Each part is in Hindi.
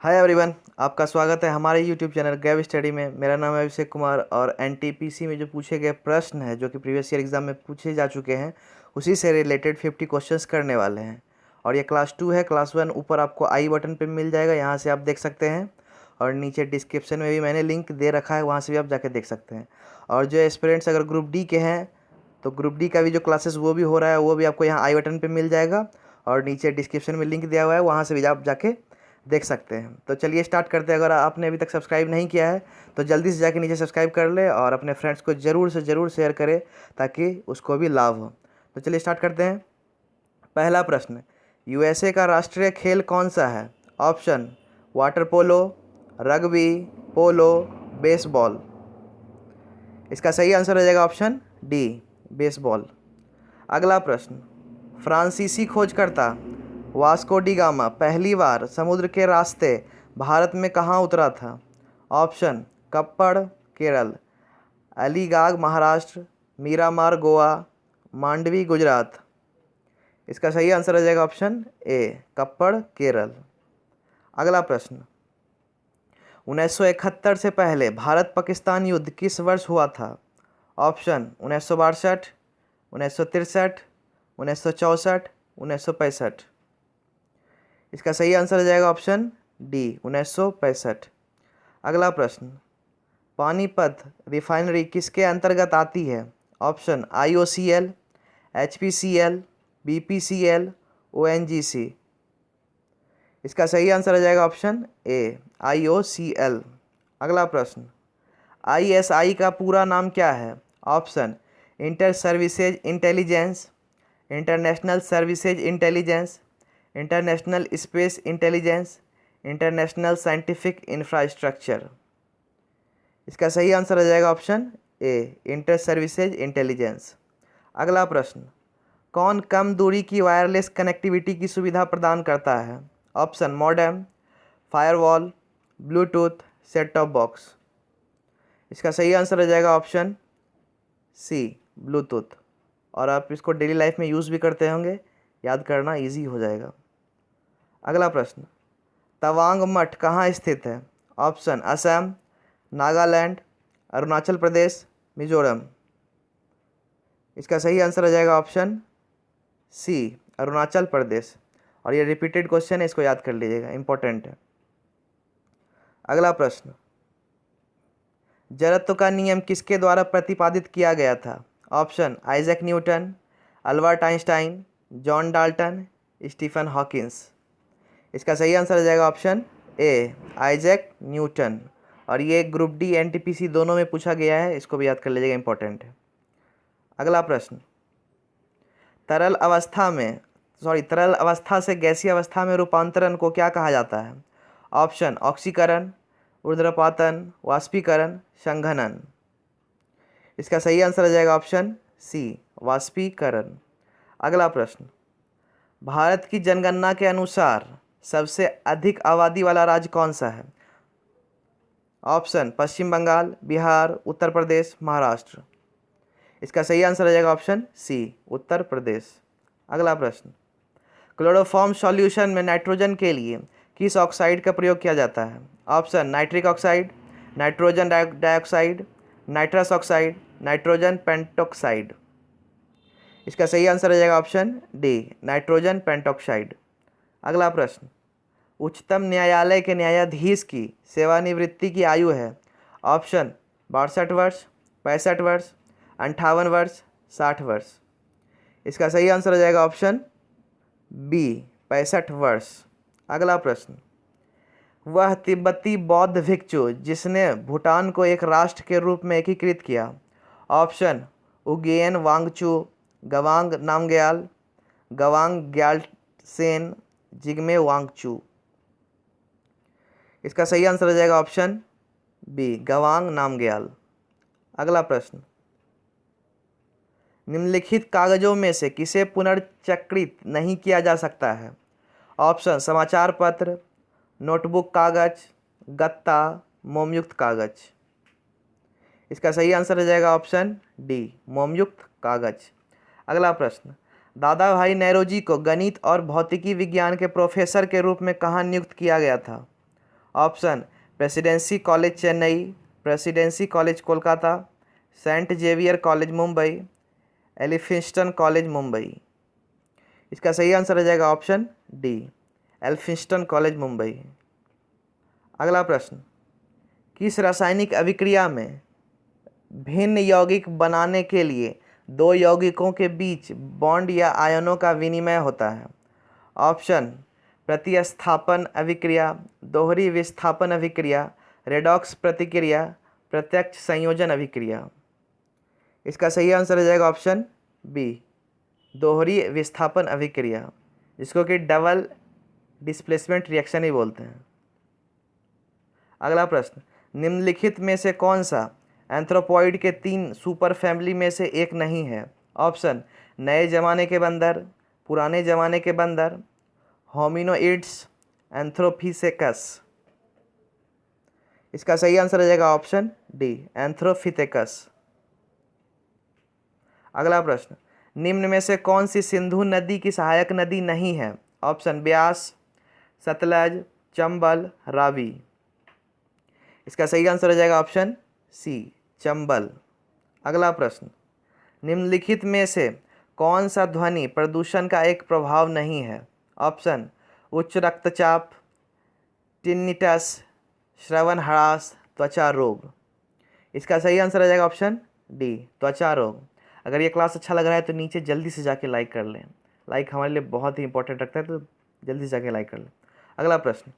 हाय एवरीवन, आपका स्वागत है हमारे यूट्यूब चैनल गैव स्टडी में। मेरा नाम है अभिषेक कुमार और एनटीपीसी में जो पूछे गए प्रश्न हैं जो कि प्रीवियस ईयर एग्जाम में पूछे जा चुके हैं उसी से रिलेटेड 50 क्वेश्चंस करने वाले हैं। और ये क्लास 2 है। क्लास 1 ऊपर आपको आई बटन पे मिल जाएगा, यहाँ से आप देख सकते हैं। और नीचे डिस्क्रिप्शन में भी मैंने लिंक दे रखा है, वहाँ से भी आप जाके देख सकते हैं। और जो एस्पिरेंट्स अगर ग्रुप डी के हैं तो ग्रुप डी का भी जो क्लासेस वो भी हो रहा है, वो भी आपको यहाँ आई बटन पे मिल जाएगा और नीचे डिस्क्रिप्शन में लिंक दिया हुआ है, वहाँ से भी आप जाके देख सकते हैं। तो चलिए स्टार्ट करते हैं। अगर आपने अभी तक सब्सक्राइब नहीं किया है तो जल्दी से जाके नीचे सब्सक्राइब कर ले और अपने फ्रेंड्स को ज़रूर से ज़रूर शेयर करें ताकि उसको भी लाभ हो। तो चलिए स्टार्ट करते हैं। पहला प्रश्न, यूएसए का राष्ट्रीय खेल कौन सा है? ऑप्शन वाटर पोलो, रग्बी, पोलो, बेसबॉल। इसका सही आंसर हो जाएगा ऑप्शन डी, बेसबॉल। अगला प्रश्न, फ्रांसीसी खोजकर्ता वास्को डी गामा पहली बार समुद्र के रास्ते भारत में कहाँ उतरा था? ऑप्शन कप्पड़ केरल, अलीगाग महाराष्ट्र, मीरामार गोवा, मांडवी गुजरात। इसका सही आंसर हो जाएगा ऑप्शन ए, कप्पड़ केरल। अगला प्रश्न, 1971 से पहले भारत पाकिस्तान युद्ध किस वर्ष हुआ था? ऑप्शन 1962, 1963, 1964, 1965। इसका सही आंसर हो जाएगा ऑप्शन डी, 1965। अगला प्रश्न, पानीपत रिफाइनरी किसके अंतर्गत आती है? Option IOCL, HPCL, BPCL, ONGC। इसका सही आंसर हो जाएगा ऑप्शन ए, IOCL। अगला प्रश्न, ISI का पूरा नाम क्या है? Option inter services intelligence, international services intelligence, international space intelligence, international scientific infrastructure. इसका सही आंसर हो जाएगा option A, inter services intelligence. अगला प्रश्न, कौन कम दूरी की वायरलेस कनेक्टिविटी की सुविधा प्रदान करता है? Option modem, firewall, Bluetooth, set top box. इसका सही आंसर हो जाएगा ऑप्शन सी, ब्लूटूथ। और आप इसको डेली लाइफ में यूज़ भी करते होंगे, याद करना इजी हो जाएगा। अगला प्रश्न, तवांग मठ कहाँ स्थित है? ऑप्शन असम, नागालैंड, अरुणाचल प्रदेश, मिजोरम। इसका सही आंसर हो जाएगा ऑप्शन सी, अरुणाचल प्रदेश। और ये रिपीटेड क्वेश्चन है, इसको याद कर लीजिएगा, इंपॉर्टेंट है। अगला प्रश्न, जड़त्व का नियम किसके द्वारा प्रतिपादित किया गया था? Option Isaac Newton, Albert Einstein, John Dalton, Stephen Hawkins. इसका सही आंसर हो जाएगा ऑप्शन ए, आइजैक न्यूटन। और ये ग्रुप डी एनटीपीसी दोनों में पूछा गया है, इसको भी याद कर लीजिएगा, इंपॉर्टेंट है। अगला प्रश्न, तरल अवस्था से गैसीय अवस्था में रूपांतरण को क्या कहा जाता है? ऑप्शन ऑक्सीकरण, ऊर्ध्वपातन, वाष्पीकरण, संघनन। इसका सही आंसर हो जाएगा ऑप्शन सी, वाष्पीकरण। अगला प्रश्न, भारत की जनगणना के अनुसार सबसे अधिक आबादी वाला राज्य कौन सा है? ऑप्शन पश्चिम बंगाल, बिहार, उत्तर प्रदेश, महाराष्ट्र। इसका सही आंसर हो जाएगा ऑप्शन सी, उत्तर प्रदेश। अगला प्रश्न, क्लोरोफॉर्म सॉल्यूशन में नाइट्रोजन के लिए किस ऑक्साइड का प्रयोग किया जाता है? Option nitric oxide, nitrogen dioxide, nitrous oxide, nitrogen pentoxide. इसका सही आंसर हो जाएगा ऑप्शन डी, नाइट्रोजन पेंटॉक्साइड। अगला प्रश्न, उच्चतम न्यायालय के न्यायाधीश की सेवानिवृत्ति की आयु है? ऑप्शन 62 वर्ष, 65 वर्ष, 58 वर्ष, 60 वर्ष। इसका सही आंसर हो जाएगा ऑप्शन बी, 65 वर्ष। अगला प्रश्न, वह तिब्बती बौद्ध भिक्षु जिसने भूटान को एक राष्ट्र के रूप में एकीकृत किया? ऑप्शन उगेन वांगचू, गवांग नामग्याल, गवांग ग्यालसेन, जिग्मे वांगचू। इसका सही आंसर हो जाएगा ऑप्शन बी, गवांग नामग्याल। अगला प्रश्न, निम्नलिखित कागजों में से किसे पुनर्चक्रित नहीं किया जा सकता है? ऑप्शन समाचार पत्र, नोटबुक कागज, गत्ता, मोमयुक्त कागज। इसका सही आंसर हो जाएगा ऑप्शन डी, मोमयुक्त कागज। अगला प्रश्न, दादा भाई नौरोजी को गणित और भौतिकी विज्ञान के प्रोफेसर के रूप में कहाँ नियुक्त किया गया था? Option presidency college Chennai, presidency college Kolkata, saint Xavier college Mumbai, Elphinstone college Mumbai. इसका सही आंसर हो जाएगा option D, Elphinstone college Mumbai. अगला प्रश्न, किस रासायनिक अभिक्रिया में भिन्न यौगिक बनाने के लिए दो यौगिकों के बीच बॉन्ड या आयनों का विनिमय होता है? ऑप्शन प्रतिस्थापन अभिक्रिया, दोहरी विस्थापन अभिक्रिया, रेडॉक्स प्रतिक्रिया, प्रत्यक्ष संयोजन अभिक्रिया। इसका सही आंसर हो जाएगा ऑप्शन बी, दोहरी विस्थापन अभिक्रिया, जिसको कि डबल डिस्प्लेसमेंट रिएक्शन ही बोलते हैं। अगला प्रश्न, निम्नलिखित में से कौन सा एंथ्रोपॉइड के 3 सुपर फैमिली में से एक नहीं है? ऑप्शन नए जमाने के बंदर, पुराने जमाने के बंदर, होमिनोइड्स, एंथ्रोपिथेकस। इसका सही आंसर हो जाएगा ऑप्शन डी, एंथ्रोपिथेकस। अगला प्रश्न, निम्न में से कौन सी सिंधु नदी की सहायक नदी नहीं है? ऑप्शन ब्यास, सतलज, चंबल, रावी। इसका सही आंसर हो जाएगा ऑप्शन सी, चंबल। अगला प्रश्न, निम्नलिखित में से कौन सा ध्वनि प्रदूषण का एक प्रभाव नहीं है? ऑप्शन उच्च रक्तचाप, टिनिटस, श्रवण ह्रास, त्वचा रोग। इसका सही आंसर हो जाएगा ऑप्शन डी, त्वचा रोग। अगर ये क्लास अच्छा लग रहा है तो नीचे जल्दी से जाके लाइक कर लें, लाइक हमारे लिए बहुत ही इंपॉर्टेंट रखता है, तो जल्दी से जाके लाइक कर लें। अगला प्रश्न,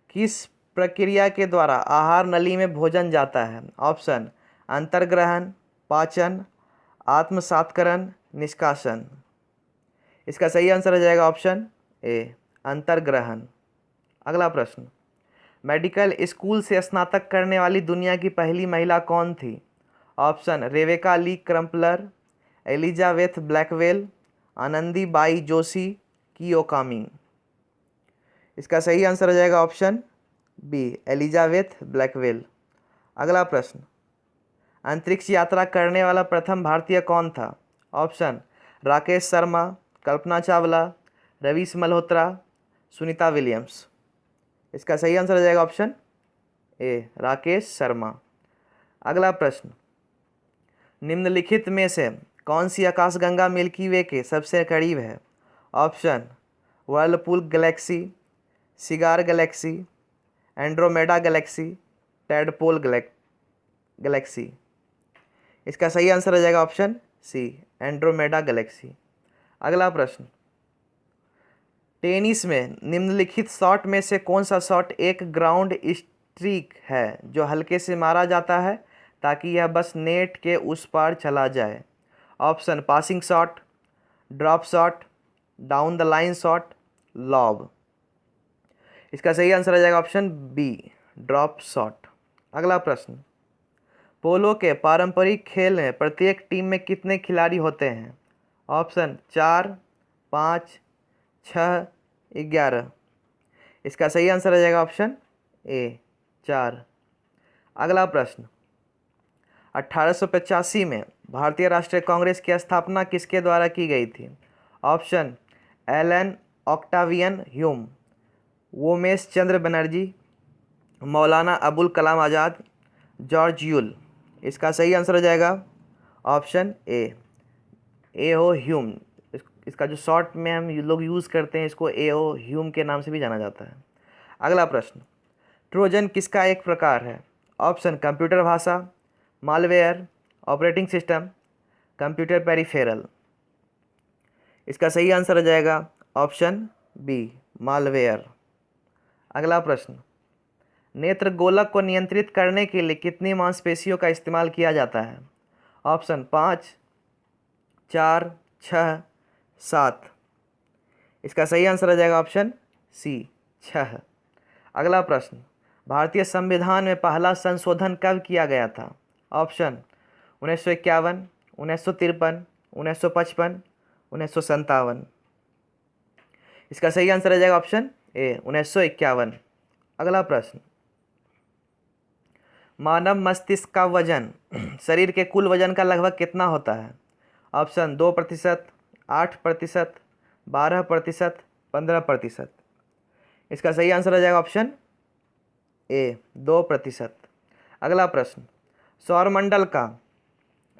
किस प्रक्रिया के द्वारा आहार नली में भोजन जाता है? ऑप्शन अंतर्ग्रहण, पाचन, आत्मसात्करण, निष्कासन। इसका सही आंसर हो जाएगा ऑप्शन ए, अंतर्ग्रहण। अगला प्रश्न, मेडिकल स्कूल से स्नातक करने वाली दुनिया की पहली महिला कौन थी? Option Rebecca Lee Crumpler, Elizabeth Blackwell, Anandi Bai Joshi, Kei Okami. इसका सही आंसर हो जाएगा ऑप्शन बी, एलिजाबेथ ब्लैकवेल। अगला प्रश्न, अंतरिक्ष यात्रा करने वाला प्रथम भारतीय कौन था? Option Rakesh Sharma, Kalpana Chawla, Ravish Malhotra, Sunita Williams. इसका सही आंसर हो जाएगा ऑप्शन ए, राकेश शर्मा। अगला प्रश्न, निम्नलिखित में से कौन सी आकाशगंगा मिल्की वे के सबसे करीब है? Option Whirlpool Galaxy, cigar Galaxy, Andromeda Galaxy, tadpole Galaxy. इसका सही आंसर हो जाएगा ऑप्शन सी, एंड्रोमेडा गैलेक्सी। अगला प्रश्न, टेनिस में निम्नलिखित शॉट में से कौन सा शॉट एक ग्राउंड स्ट्रीक है जो हल्के से मारा जाता है ताकि यह बस नेट के उस पार चला जाए? Option passing shot, drop shot, down the line shot, lobe. इसका सही आंसर हो जाएगा ऑप्शन बी, ड्रॉप शॉट। अगला प्रश्न, पोलो के पारंपरिक खेल में प्रत्येक टीम में कितने खिलाड़ी होते हैं? ऑप्शन 4, 5, 6, 11। इसका सही आंसर हो जाएगा ऑप्शन ए, 4। अगला प्रश्न, 1885 में भारतीय राष्ट्रीय कांग्रेस की स्थापना किसके द्वारा की गई थी? Option Elon Octavian Hume, Womesh चंद्र बनर्जी, मौलाना अबुल कलाम आज़ाद, जॉर्ज यूल। इसका सही आंसर हो जाएगा ऑप्शन ए ओ ह्यूम। इसका जो शॉर्ट में हम लोग यूज़ करते हैं इसको ए ओ ह्यूम के नाम से भी जाना जाता है। अगला प्रश्न, ट्रोजन किसका एक प्रकार है? ऑप्शन कंप्यूटर भाषा, malware, operating system, computer peripheral. इसका सही आंसर हो जाएगा ऑप्शन बी, मालवेयर। अगला प्रश्न, नेत्र गोलक को नियंत्रित करने के लिए कितनी मांसपेशियों का इस्तेमाल किया जाता है? ऑप्शन 5, 4, 6, 7। इसका सही आंसर हो जाएगा ऑप्शन सी, 6। अगला प्रश्न, भारतीय संविधान में पहला संशोधन कब किया गया था? ऑप्शन 1951, 1953, 1955, 1957। इसका सही आंसर हो जाएगा ऑप्शन ए, 1951। अगला प्रश्न, मानव मस्तिष्क का वजन शरीर के कुल वजन का लगभग कितना होता है? ऑप्शन 2%, 8%, 12%, 15%। इसका सही आंसर हो जाएगा ऑप्शन ए 2%। अगला प्रश्न, सौरमंडल का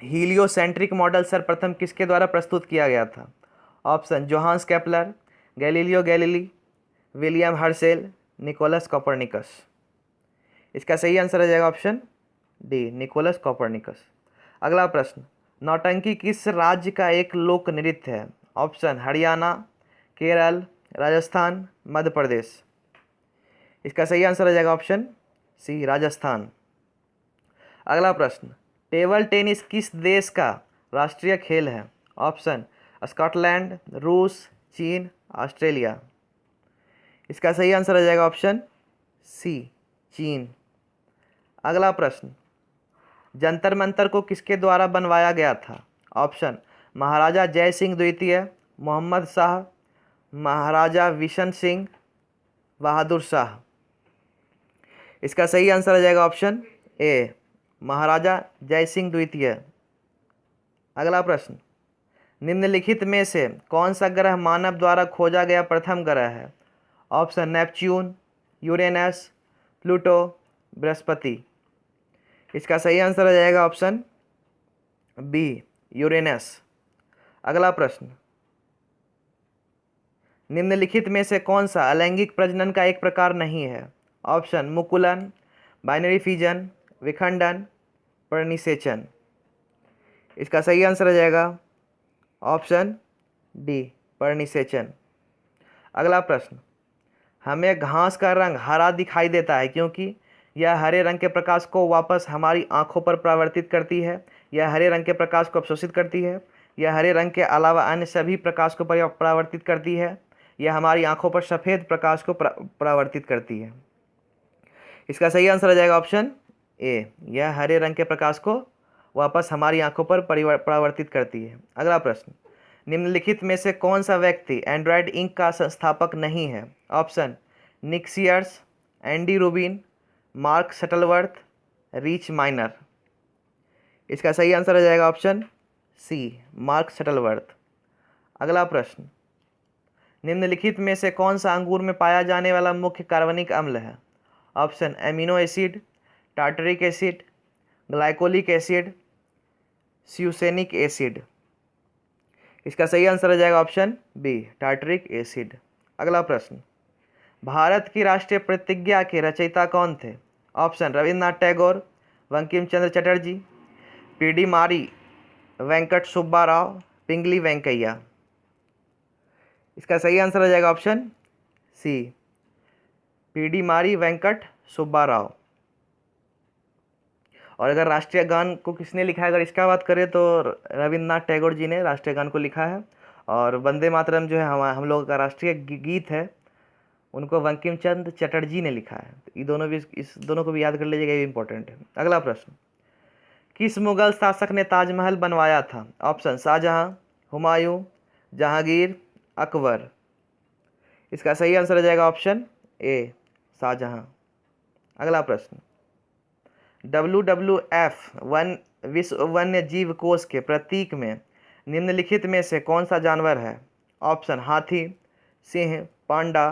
हीलियोसेंट्रिक मॉडल सर्वप्रथम किसके द्वारा प्रस्तुत किया गया था? Option, Johannes Kepler, Galileo Galilei, William Herschel, Nicholas Copernicus. इसका सही आंसर आ जाएगा ऑप्शन डी, निकोलस कोपरनिकस। अगला प्रश्न, नौटंकी किस राज्य का एक लोक नृत्य है? ऑप्शन, हरियाणा, केरल, राजस्थान, मध्य प्रदेश। इसका सही आंसर आ जाएगा ऑप्शन सी, राजस्थान। अगला प्रश्न, टेबल टेनिस किस देश का राष्ट्रीय खेल है? ऑप्शन, स्कॉटलैंड, रूस, चीन, ऑस्ट्रेलिया। इसका सही आंसर आ जाएगा ऑप्शन सी, चीन। अगला प्रश्न, जंतर मंतर को किसके द्वारा बनवाया गया था? ऑप्शन, महाराजा जय सिंह द्वितीय, मोहम्मद शाह, महाराजा बिशन सिंह, बहादुर शाह। इसका सही आंसर आ जाएगा ऑप्शन ए, महाराजा जय सिंह द्वितीय। अगला प्रश्न, निम्नलिखित में से कौन सा ग्रह मानव द्वारा खोजा गया प्रथम ग्रह है? Option, Neptune, Uranus, Pluto, Brihaspati. इसका सही आंसर आ जाएगा ऑप्शन बी, यूरेनस। अगला प्रश्न, निम्नलिखित में से कौन सा अलैंगिक प्रजनन का एक प्रकार नहीं है? ऑप्शन, मुकुलन, बाइनरी फिजन, विखंडन, परिनिषेचन। इसका सही आंसर आ जाएगा ऑप्शन डी, परिनिषेचन। अगला प्रश्न, हमें घास का रंग हरा दिखाई देता है क्योंकि यह हरे रंग के प्रकाश को वापस हमारी आंखों पर परावर्तित करती है, यह हरे रंग के प्रकाश को अवशोषित करती है, यह हरे रंग के अलावा अन्य सभी प्रकाश को परावर्तित करती है, यह हमारी आंखों पर सफ़ेद प्रकाश को परावर्तित करती है। इसका सही आंसर आ जाएगा ऑप्शन ए, यह हरे रंग के प्रकाश को वापस हमारी आंखों पर परावर्तित करती है। अगला प्रश्न, निम्नलिखित में से कौन सा व्यक्ति एंड्रॉयड इंक का संस्थापक नहीं है? Option, Nick Sears, Andy Rubin, Mark Shuttleworth, Rich Miner. इसका सही आंसर आ जाएगा ऑप्शन सी, मार्क शटलवर्थ। अगला प्रश्न, निम्नलिखित में से कौन सा अंगूर में पाया जाने वाला मुख्य कार्बनिक अम्ल है? Option, amino acid, tartaric acid, glycolic acid, succinic acid. इसका सही आंसर आ जाएगा ऑप्शन बी, टार्टरिक एसिड। अगला प्रश्न, भारत की राष्ट्रीय प्रतिज्ञा के रचयिता कौन थे? Option, Rabindranath Tagore, Bankim Chandra Chatterjee, PD. मारी, वेंकट सुब्बा राव, पिंगली वेंकैया। इसका सही आंसर आ जाएगा ऑप्शन सी, पी.डी. मारी, वेंकट सुब्बा राव। और अगर राष्ट्रीय गान को किसने लिखा है, अगर इसका बात करें तो रविन्द्रनाथ टैगोर जी ने राष्ट्रीय गान को लिखा है। और वंदे मातरम जो है हम लोगों का राष्ट्रीय गीत है, उनको बंकिम चंद्र चटर्जी ने लिखा है। तो ये दोनों भी, इस दोनों को भी याद कर लीजिएगा, ये भी इंपॉर्टेंट है। अगला प्रश्न, किस मुगल शासक ने ताजमहल बनवाया था? ऑप्शन, शाहजहां, हुमायूं, जहांगीर, अकबर। इसका सही आंसर आ जाएगा ऑप्शन ए, शाहजहां। अगला प्रश्न, WWF विश्व वन्य जीव कोष के प्रतीक में निम्नलिखित में से कौन सा जानवर है? ऑप्शन, हाथी, सिंह, पांडा,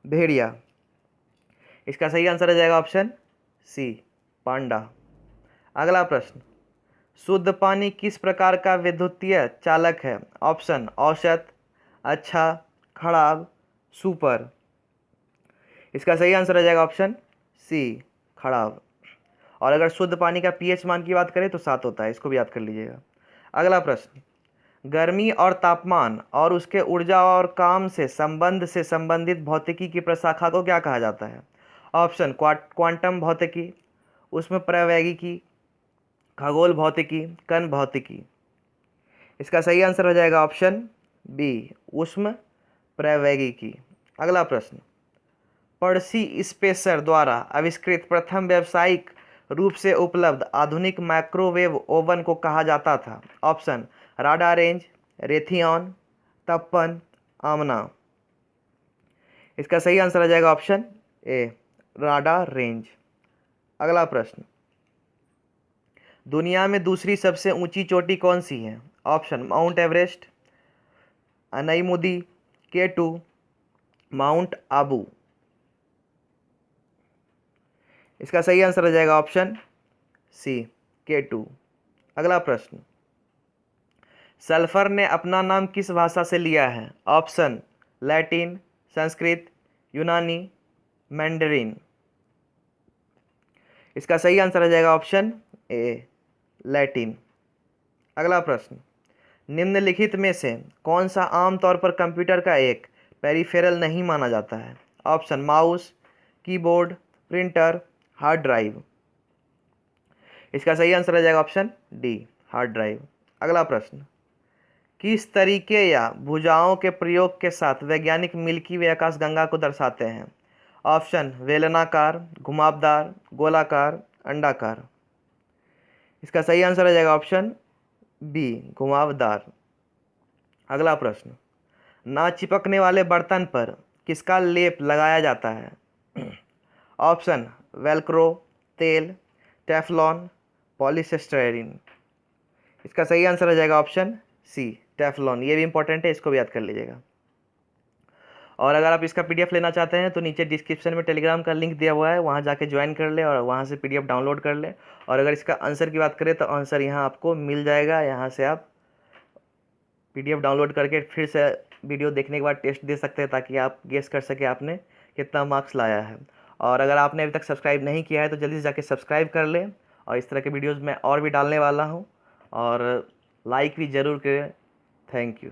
भेड़िया। इसका सही आंसर आ जाएगा ऑप्शन सी, पांडा। अगला प्रश्न, शुद्ध पानी किस प्रकार का विद्युतीय चालक है? ऑप्शन, औसत, अच्छा, खराब, सुपर। इसका सही आंसर आ जाएगा ऑप्शन सी, खराब। और अगर शुद्ध पानी का pH मान की बात करें तो 7 होता है, इसको भी याद कर लीजिएगा। अगला प्रश्न, गर्मी और तापमान और उसके ऊर्जा और काम से संबंधित भौतिकी की प्रशाखा को क्या कहा जाता है? ऑप्शन, क्वांटम भौतिकी, ऊष्मप्रवैगिकी, खगोल भौतिकी, कण भौतिकी। इसका सही आंसर हो जाएगा ऑप्शन बी, ऊष्मप्रवैगिकी। अगला प्रश्न, पर्सी स्पेसर द्वारा आविष्कृत प्रथम व्यावसायिक रूप से उपलब्ध आधुनिक माइक्रोवेव ओवन को कहा जाता था? ऑप्शन, राडा रेंज, रेथियन, तपन, आमना। इसका सही आंसर आ जाएगा ऑप्शन ए, राडा रेंज। अगला प्रश्न, दुनिया में दूसरी सबसे ऊंची चोटी कौन सी है? Option, Mount Everest, Anamudi, K2, Mount Abu. इसका सही आंसर हो जाएगा ऑप्शन सी K2। अगला प्रश्न, सल्फर ने अपना नाम किस भाषा से लिया है? ऑप्शन लैटिन, संस्कृत, यूनानी, मैंडरीन। इसका सही आंसर हो जाएगा ऑप्शन ए लैटिन। अगला प्रश्न, निम्नलिखित में से कौन सा आमतौर पर कंप्यूटर का एक पेरिफेरल नहीं माना जाता है? Option mouse, keyboard, printer, hard drive. इसका सही आंसर हो जाएगा ऑप्शन डी हार्ड ड्राइव। अगला प्रश्न, किस तरीके या भुजाओं के प्रयोग के साथ वैज्ञानिक मिल्की वे आकाशगंगा को दर्शाते हैं? ऑप्शन बेलनाकार, घुमावदार, गोलाकार, अंडाकार। इसका सही आंसर हो जाएगा ऑप्शन बी घुमावदार। अगला प्रश्न, ना चिपकने वाले बर्तन पर किसका लेप लगाया जाता है? ऑप्शन वेलक्रो, तेल, टेफ्लॉन, पॉलीस्टाइरीन। इसका सही आंसर हो जाएगा ऑप्शन सी टेफ्लॉन। ये भी इंपॉर्टेंट है, इसको भी याद कर लीजिएगा। और अगर आप इसका पीडीएफ लेना चाहते हैं तो नीचे डिस्क्रिप्शन में टेलीग्राम का लिंक दिया हुआ है, वहाँ जाके ज्वाइन कर ले और वहाँ से पीडीएफ डाउनलोड कर ले। और अगर इसका आंसर की बात करें तो आंसर यहाँ आपको मिल जाएगा, यहाँ से आप पीडीएफ डाउनलोड करके फिर से वीडियो देखने के बाद टेस्ट दे सकते हैं, ताकि आप गेस कर सके आपने कितना मार्क्स लाया है। और अगर आपने अभी तक सब्सक्राइब नहीं किया है तो जल्दी से जाके सब्सक्राइब कर लें, और इस तरह के वीडियोज़ मैं और भी डालने वाला हूँ, और लाइक भी ज़रूर करें। Thank you.